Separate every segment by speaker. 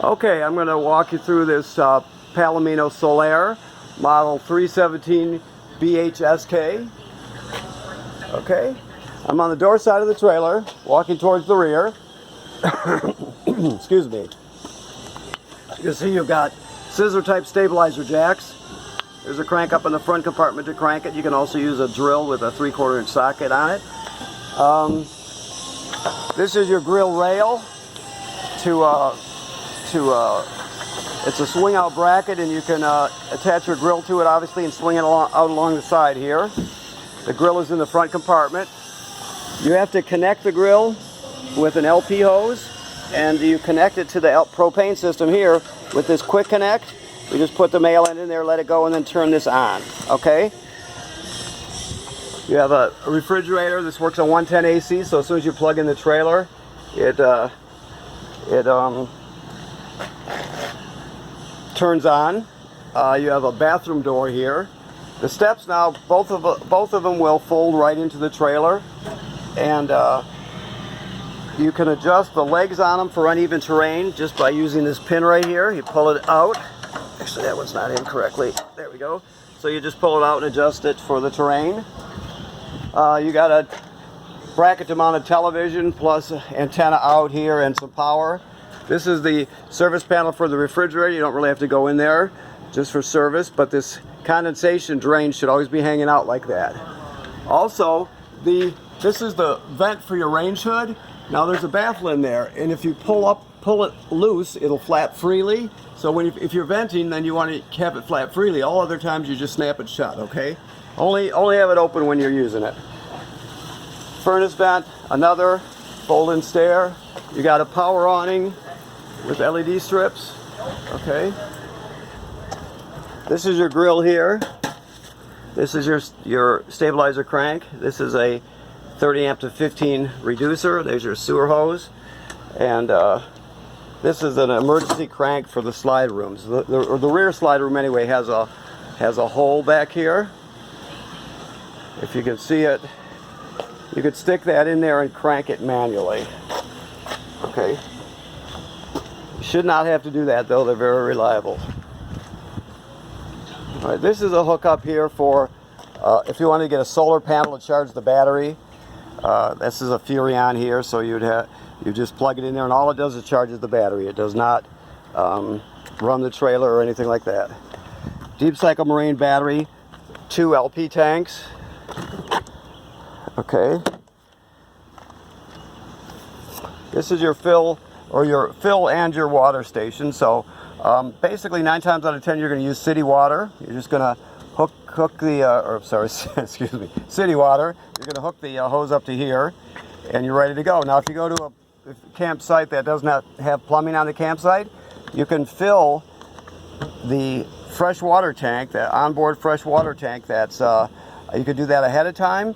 Speaker 1: Okay, I'm going to walk you through this Palomino Solaire model 317 BHSK. Okay, I'm on the door side of the trailer, walking towards the rear. Excuse me. You can see you've got scissor type stabilizer jacks. There's a crank up in the front compartment to crank it. You can also use a drill with a 3/4 inch socket on it. This is your grill rail it's a swing out bracket, and you can attach your grill to it obviously and swing it out along the side here. The grill is in the front compartment. You have to connect the grill with an LP hose, and you connect it to the propane system here with this quick connect. We just put the male end in there, let it go, and then turn this on. Okay? You have a refrigerator. This works on 110 AC, so as soon as you plug in the trailer, it turns on. You have a bathroom door here. The steps now, both of them will fold right into the trailer, and you can adjust the legs on them for uneven terrain just by using this pin right here. You pull it out. Actually, that one's not in correctly. There we go. So you just pull it out and adjust it for the terrain. You got a bracket to mount a television plus antenna out here and some power. This is the service panel for the refrigerator. You don't really have to go in there just for service, but this condensation drain should always be hanging out like that. Also, this is the vent for your range hood. Now there's a baffle in there, and if you pull it loose, it'll flap freely. So if you're venting, then you want to have it flap freely. All other times you just snap it shut, okay? Only have it open when you're using it. Furnace vent, another fold-in stair. You got a power awning with LED strips, okay? This is your grill here. This is your stabilizer crank. This is a 30 amp to 15 reducer. There's your sewer hose. And this is an emergency crank for the slide rooms. The rear slide room anyway has a hole back here. If you can see it, you could stick that in there and crank it manually. Okay. You should not have to do that though, they're very reliable. Alright, this is a hookup here for if you want to get a solar panel to charge the battery. This is a Furrion here, so you just plug it in there, and all it does is charges the battery. It does not run the trailer or anything like that. Deep cycle marine battery, 2 LP tanks. Okay. This is your fill and your water station. So basically 9 times out of 10 you're going to use city water. You're just going to hook the excuse me, city water. You're going to hook the hose up to here, and you're ready to go. Now if you go to a campsite that does not have plumbing on the campsite, you can fill the fresh water tank, the onboard fresh water tank. That's you could do that ahead of time,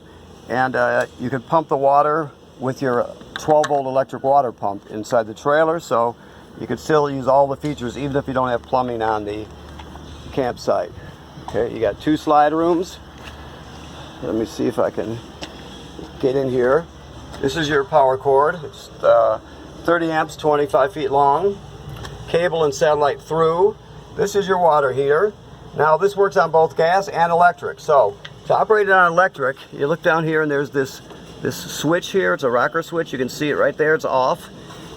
Speaker 1: and you could pump the water with your 12-volt electric water pump inside the trailer, so you could still use all the features even if you don't have plumbing on the campsite. Okay, you got 2 slide rooms. Let me see if I can get in here. This is your power cord. It's 30 amps, 25 feet long. Cable and satellite through. This is your water heater. Now this works on both gas and electric. So to operate it on electric, you look down here and there's this switch here. It's a rocker switch. You can see it right there. It's off.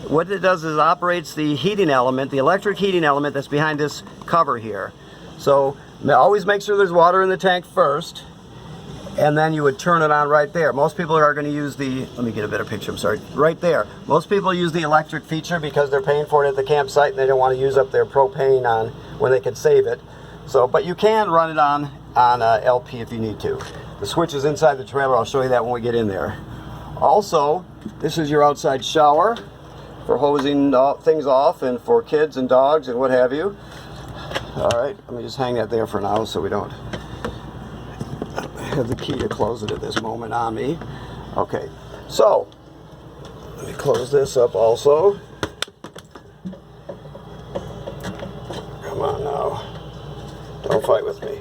Speaker 1: What it does is it operates the heating element, the electric heating element that's behind this cover here. So always make sure there's water in the tank first, and then you would turn it on right there. Most people are going to use let me get a better picture, I'm sorry, right there. Most people use the electric feature because they're paying for it at the campsite and they don't want to use up their propane on when they can save it. So, but you can run it on LP if you need to. The switch is inside the trailer. I'll show you that when we get in there. Also, this is your outside shower for hosing things off and for kids and dogs and what have you. Alright, let me just hang that there for now so we don't have the key to close it at this moment on me. Okay, so let me close this up also. Come on now, don't fight with me.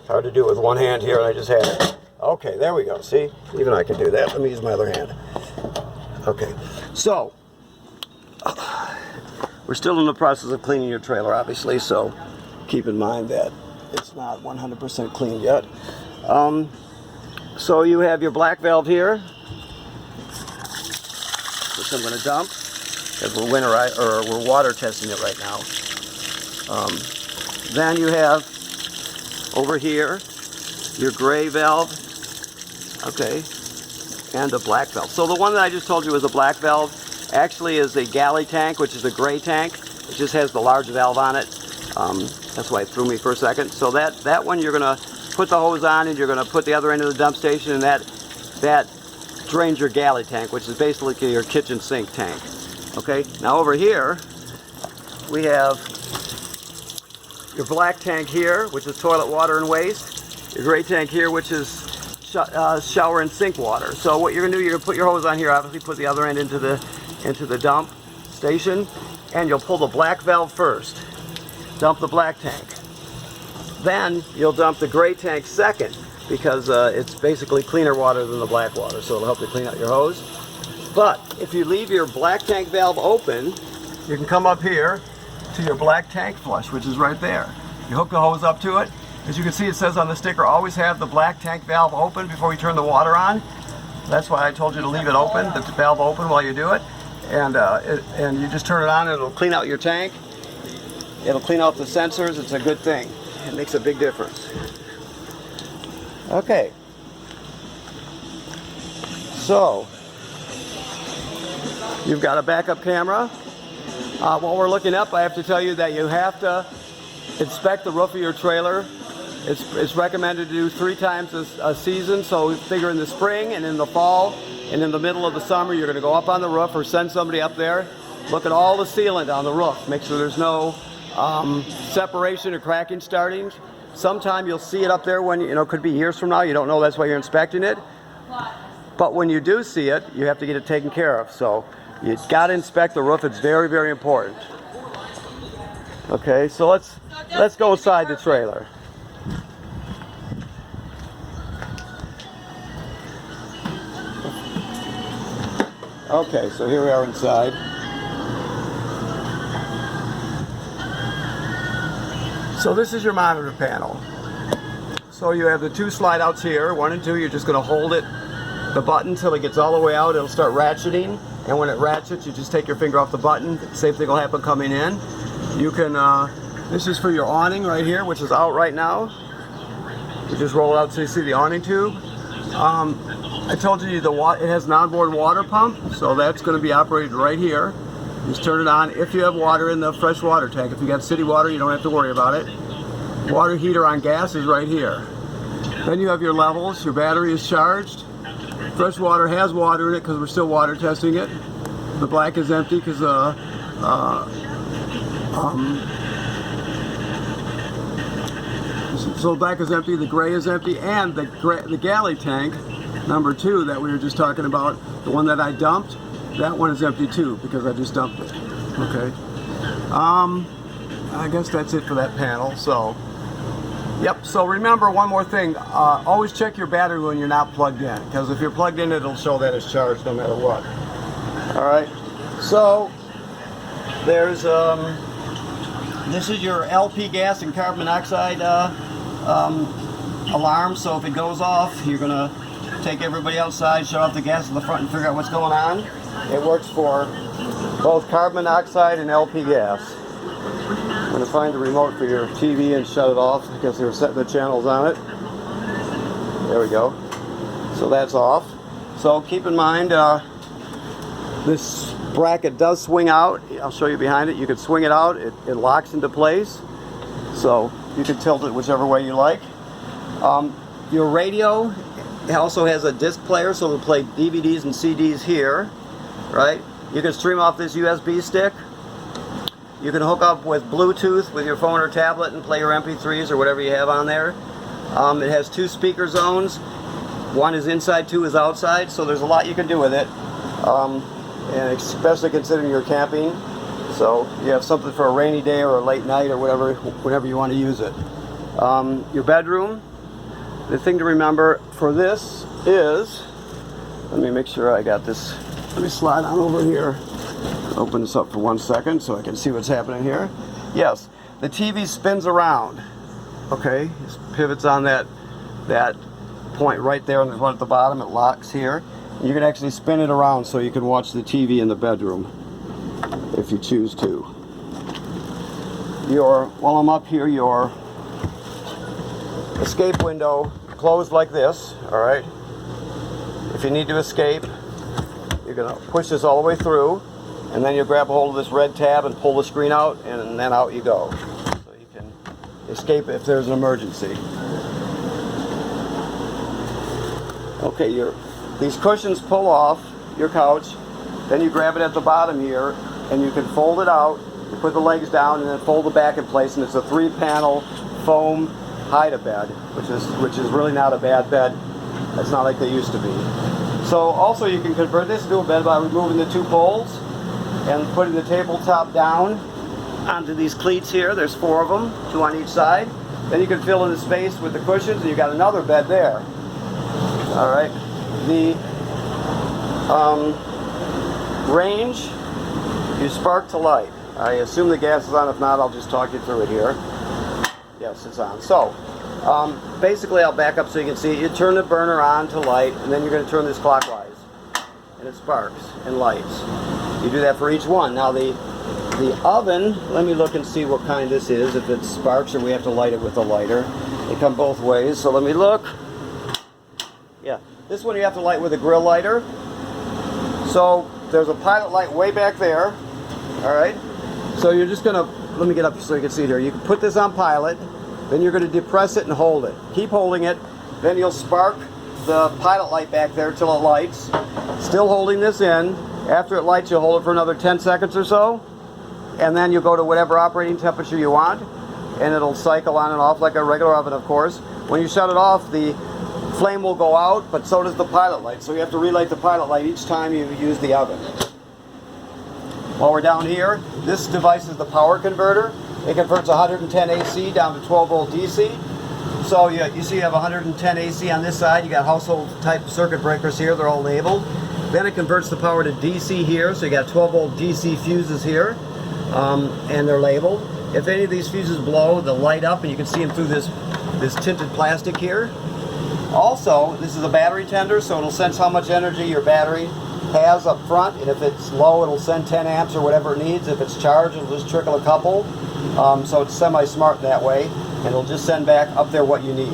Speaker 1: Hard to do with one hand here, and I just had it. Okay, there we go. See? Even I can do that. Let me use my other hand. Okay, so we're still in the process of cleaning your trailer, obviously, so keep in mind that it's not 100% clean yet. So you have your black valve here, which I'm going to dump, because we're water testing it right now. Then you have over here your gray valve, okay, and the black valve. So the one that I just told you was a black valve actually is a galley tank, which is a gray tank. It just has the large valve on it. That's why it threw me for a second. So that one you're going to put the hose on, and you're going to put the other end of the dump station, and that drains your galley tank, which is basically your kitchen sink tank. Okay, now over here we have your black tank here, which is toilet water and waste. Your gray tank here, which is shower and sink water. So what you're going to do, you're going to put your hose on here, obviously put the other end into the dump station, and you'll pull the black valve first. Dump the black tank. Then you'll dump the gray tank second, because it's basically cleaner water than the black water, so it'll help you clean out your hose. But if you leave your black tank valve open, you can come up here to your black tank flush, which is right there. You hook the hose up to it. As you can see, it says on the sticker, always have the black tank valve open before you turn the water on. That's why I told you to leave it open, the valve open while you do it. And you just turn it on, and it'll clean out your tank. It'll clean out the sensors. It's a good thing. It makes a big difference. Okay. So, you've got a backup camera. While we're looking up, I have to tell you that you have to inspect the roof of your trailer. It's recommended to do 3 times a season, so figure in the spring and in the fall and in the middle of the summer, you're going to go up on the roof or send somebody up there, look at all the sealant on the roof, make sure there's no separation or cracking starting. Sometime you'll see it up there when, it could be years from now, you don't know, that's why you're inspecting it. But when you do see it, you have to get it taken care of. So you've got to inspect the roof. It's very, very important. Okay, so let's go inside the trailer. Okay, so here we are inside. So this is your monitor panel. So you have the 2 slide outs here, 1 and 2. You're just going to hold it, the button, till it gets all the way out. It'll start ratcheting, and when it ratchets, you just take your finger off the button. Same thing will happen coming in. You can, this is for your awning right here, which is out right now. You just roll it out so you see the awning tube. I told you it has an onboard water pump, so that's going to be operated right here. Just turn it on if you have water in the fresh water tank. If you got city water, you don't have to worry about it. Water heater on gas is right here. Then you have your levels. Your battery is charged. Fresh water has water in it because we're still water testing it. The black is empty because so the black is empty, the gray is empty, and the galley tank number 2 that we were just talking about, the one that I dumped, that one is empty too because I just dumped it. Okay. I guess that's it for that panel. So, yep. So remember one more thing. Always check your battery when you're not plugged in, because if you're plugged in, it'll show that it's charged no matter what. All right. So there's this is your LP gas and carbon monoxide alarm. So if it goes off, you're gonna take everybody outside, shut off the gas in the front, and figure out what's going on. It works for both carbon monoxide and LP gas. I'm going to find the remote for your TV and shut it off because they were setting the channels on it. There we go. So that's off. So keep in mind, this bracket does swing out. I'll show you behind it. You can swing it out. It locks into place. So you can tilt it whichever way you like. Your radio also has a disc player, so it'll play DVDs and CDs here, right? You can stream off this USB stick. You can hook up with Bluetooth with your phone or tablet and play your MP3s or whatever you have on there. It has 2 speaker zones. 1 is inside, 2 is outside, so there's a lot you can do with it. And especially considering you're camping. So you have something for a rainy day or a late night or whenever you want to use it. Your bedroom. The thing to remember for this is, let me make sure I got this Let me slide on over here. Open this up for 1 second so I can see what's happening here. Yes, the TV spins around. Okay, it pivots on that point right there, and there's one at the bottom. It locks here. You can actually spin it around so you can watch the TV in the bedroom if you choose to. While I'm up here, your escape window closed like this, all right? If you need to escape, you're gonna push this all the way through, and then you'll grab a hold of this red tab and pull the screen out, and then out you go. So you can escape if there's an emergency. Okay, these cushions pull off your couch, then you grab it at the bottom here, and you can fold it out, you put the legs down, and then fold the back in place, and it's a 3-panel foam hide-a-bed, which is really not a bad bed. It's not like they used to be. So also you can convert this into a bed by removing the 2 poles and putting the tabletop down onto these cleats here. There's 4 of them, 2 on each side. Then you can fill in the space with the cushions, and you've got another bed there. All right. The range, you spark to light. I assume the gas is on. If not, I'll just talk you through it here. Yes, it's on. So, basically, I'll back up so you can see. You turn the burner on to light, and then you're going to turn this clockwise, and it sparks and lights. You do that for each one. Now, the oven, let me look and see what kind this is, if it sparks or we have to light it with a lighter. They come both ways, so let me look. Yeah, this one you have to light with a grill lighter. So, there's a pilot light way back there, all right? So you're just going to, let me get up so you can see it here. You can put this on pilot, then you're going to depress it and hold it. Keep holding it, then you'll spark the pilot light back there till it lights. Still holding this in. After it lights, you'll hold it for another 10 seconds or so, and then you'll go to whatever operating temperature you want, and it'll cycle on and off like a regular oven, of course. When you shut it off, the flame will go out, but so does the pilot light. So you have to relight the pilot light each time you use the oven. While we're down here, this device is the power converter. It converts 110 AC down to 12 volt DC. So you see you have 110 AC on this side. You got household type circuit breakers here. They're all labeled. Then it converts the power to DC here. So you got 12 volt DC fuses here, and they're labeled. If any of these fuses blow, they'll light up, and you can see them through this tinted plastic here. Also, this is a battery tender, so it'll sense how much energy your battery has up front, and if it's low, it'll send 10 amps or whatever it needs. If it's charged, it'll just trickle a couple. So it's semi-smart that way, and it'll just send back up there what you need.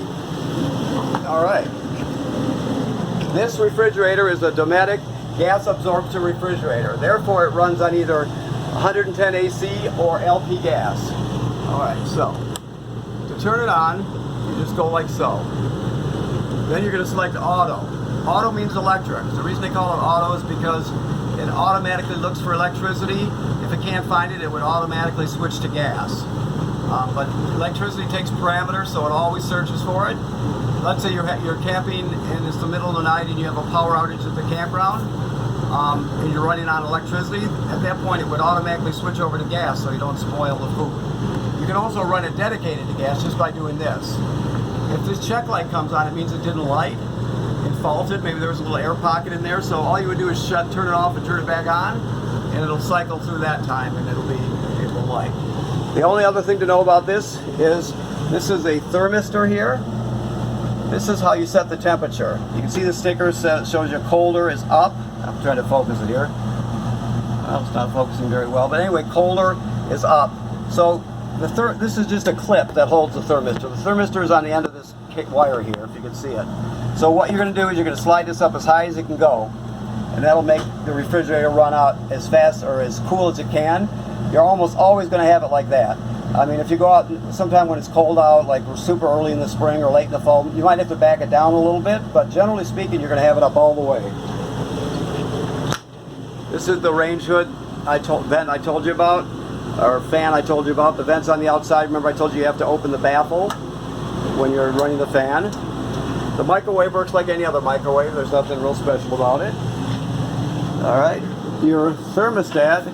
Speaker 1: All right. This refrigerator is a Dometic gas absorption refrigerator. Therefore, it runs on either 110 AC or LP gas. All right, so to turn it on, you just go like so. Then you're going to select auto. Auto means electric. The reason they call it auto is because it automatically looks for electricity. If it can't find it, it would automatically switch to gas. But electricity takes parameters, so it always searches for it. Let's say you're camping and it's the middle of the night and you have a power outage at the campground, and you're running on electricity. At that point, it would automatically switch over to gas so you don't spoil the food. You can also run it dedicated to gas just by doing this. If this check light comes on, it means it didn't light. It faulted. Maybe there was a little air pocket in there. So all you would do is turn it off and turn it back on, and it'll cycle through that time, and it will light. The only other thing to know about this is a thermistor here. This is how you set the temperature. You can see the sticker shows you colder is up. I'm trying to focus it here. Well, it's not focusing very well, but anyway, colder is up. So this is just a clip that holds the thermistor. The thermistor is on the end of this wire here, if you can see it. So what you're going to do is you're going to slide this up as high as it can go, and that'll make the refrigerator run out as fast or as cool as it can. You're almost always going to have it like that. I mean, if you go out sometime when it's cold out, like we're super early in the spring or late in the fall, you might have to back it down a little bit, but generally speaking, you're going to have it up all the way. This is the range hood vent I told you about, or fan I told you about. The vent's on the outside. Remember I told you have to open the baffle when you're running the fan. The microwave works like any other microwave. There's nothing real special about it. All right, your thermostat,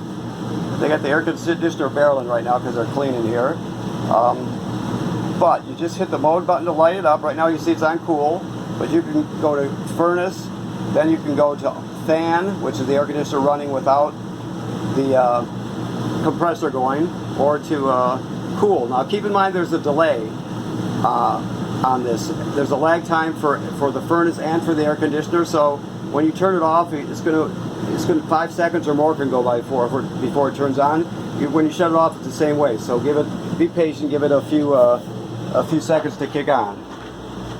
Speaker 1: they got the air conditioner barreling right now because they're cleaning here. But you just hit the mode button to light it up. Right now you see it's on cool, but you can go to furnace, then you can go to fan, which is the air conditioner running without the compressor going, or to cool. Now keep in mind there's a delay on this. There's a lag time for the furnace and for the air conditioner, so when you turn it off, it's gonna 5 seconds or more can go by before it turns on. When you shut it off, it's the same way. So be patient, give it a few seconds to kick on.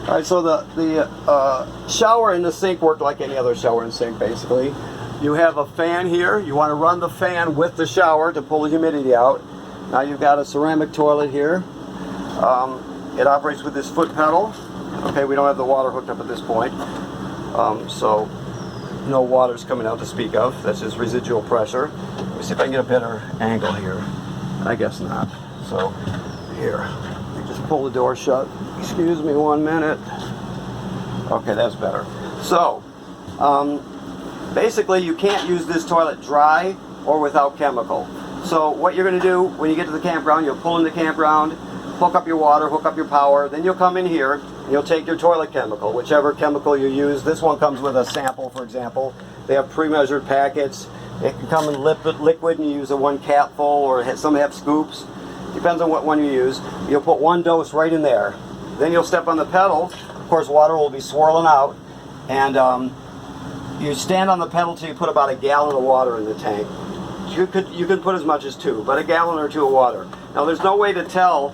Speaker 1: All right, so the shower and the sink work like any other shower and sink basically. You have a fan here. You want to run the fan with the shower to pull the humidity out. Now you've got a ceramic toilet here. It operates with this foot pedal. Okay, we don't have the water hooked up at this point, so no water's coming out to speak of. That's just residual pressure. Let me see if I can get a better angle here. I guess not. So here, just pull the door shut. Excuse me 1 minute. Okay, that's better. So basically you can't use this toilet dry or without chemical. So what you're going to do when you get to the campground, you'll pull in the campground, hook up your water, hook up your power, then you'll come in here and you'll take your toilet chemical, whichever chemical you use. This one comes with a sample, for example. They have pre-measured packets. It can come in liquid and you use a 1 capful, or some have scoops. Depends on what one you use. You'll put 1 dose right in there. Then you'll step on the pedal. Of course, water will be swirling out, and you stand on the pedal till you put about 1 gallon of water in the tank. You could put as much as 2, but 1 gallon or 2 of water. Now there's no way to tell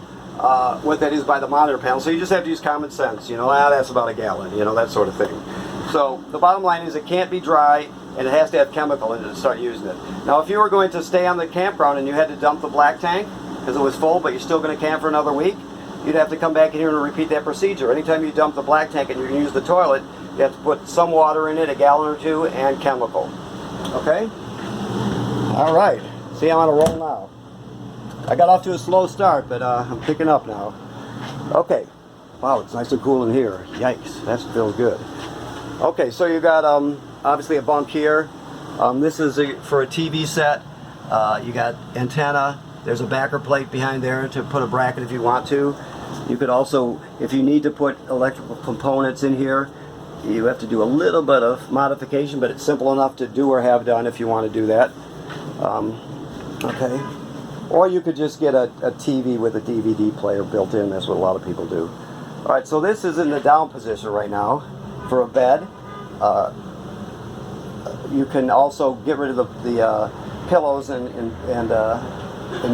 Speaker 1: what that is by the monitor panel, so you just have to use common sense. You know, that's about 1 gallon, you know, that sort of thing. So the bottom line is it can't be dry, and it has to have chemical in it to start using it. Now if you were going to stay on the campground and you had to dump the black tank because it was full, but you're still going to camp for another week, you'd have to come back in here and repeat that procedure. Anytime you dump the black tank and you're going to use the toilet, you have to put some water in it, 1 gallon or 2, and chemical. Okay? All right. See, I'm on a roll now. I got off to a slow start, but I'm picking up now. Okay. Wow, it's nice and cool in here. Yikes, that feels good. Okay, so you got obviously a bunk here. This is for a TV set. You got antenna. There's a backer plate behind there to put a bracket if you want to. You could also, if you need to put electrical components in here, you have to do a little bit of modification, but it's simple enough to do or have done if you want to do that. Okay. Or you could just get a TV with a DVD player built in. That's what a lot of people do. All right, so this is in the down position right now for a bed. You can also get rid of the pillows and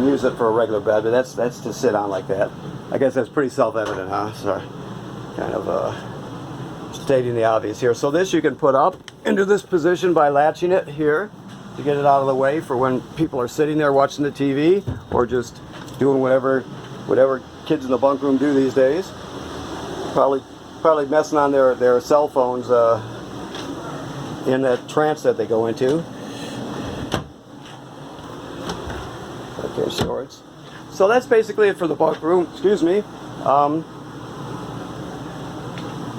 Speaker 1: use it for a regular bed, but that's to sit on like that. I guess that's pretty self-evident, huh? So kind of stating the obvious here. So this you can put up into this position by latching it here to get it out of the way for when people are sitting there watching the TV or just doing whatever kids in the bunk room do these days. Probably messing on their cell phones in that trance that they go into. Okay, shorts. So that's basically it for the bunk room. Excuse me.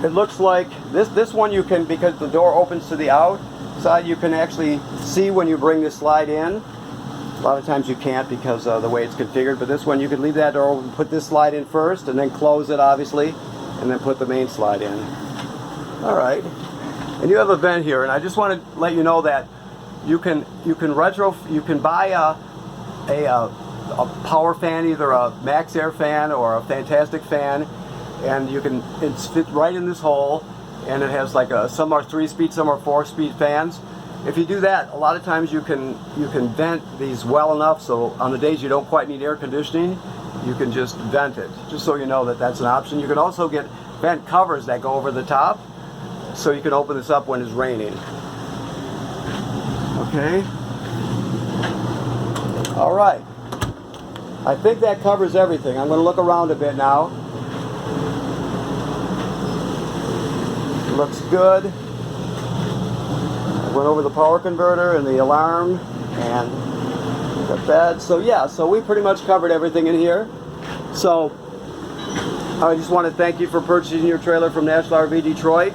Speaker 1: It looks like this one you can, because the door opens to the outside, you can actually see when you bring the slide in. A lot of times you can't because of the way it's configured, but this one you can leave that door open, put this slide in first, and then close it obviously, and then put the main slide in. All right. And you have a vent here, and I just want to let you know that you can buy a power fan, either a Max Air fan or a Fantastic fan, and it's fit right in this hole, and it has like some are 3-speed, some are 4-speed fans. If you do that, a lot of times you can vent these well enough so on the days you don't quite need air conditioning, you can just vent it, just so you know that that's an option. You can also get vent covers that go over the top, so you can open this up when it's raining. Okay. All right. I think that covers everything. I'm going to look around a bit now. Looks good. I went over the power converter and the alarm and the bed. So yeah, so we pretty much covered everything in here. So I just want to thank you for purchasing your trailer from National RV Detroit.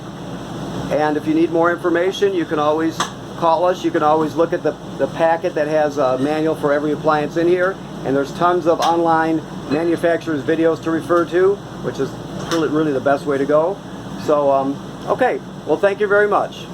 Speaker 1: And if you need more information, you can always call us. You can always look at the packet that has a manual for every appliance in here. And there's tons of online manufacturers' videos to refer to, which is really the best way to go. So, okay. Well, thank you very much.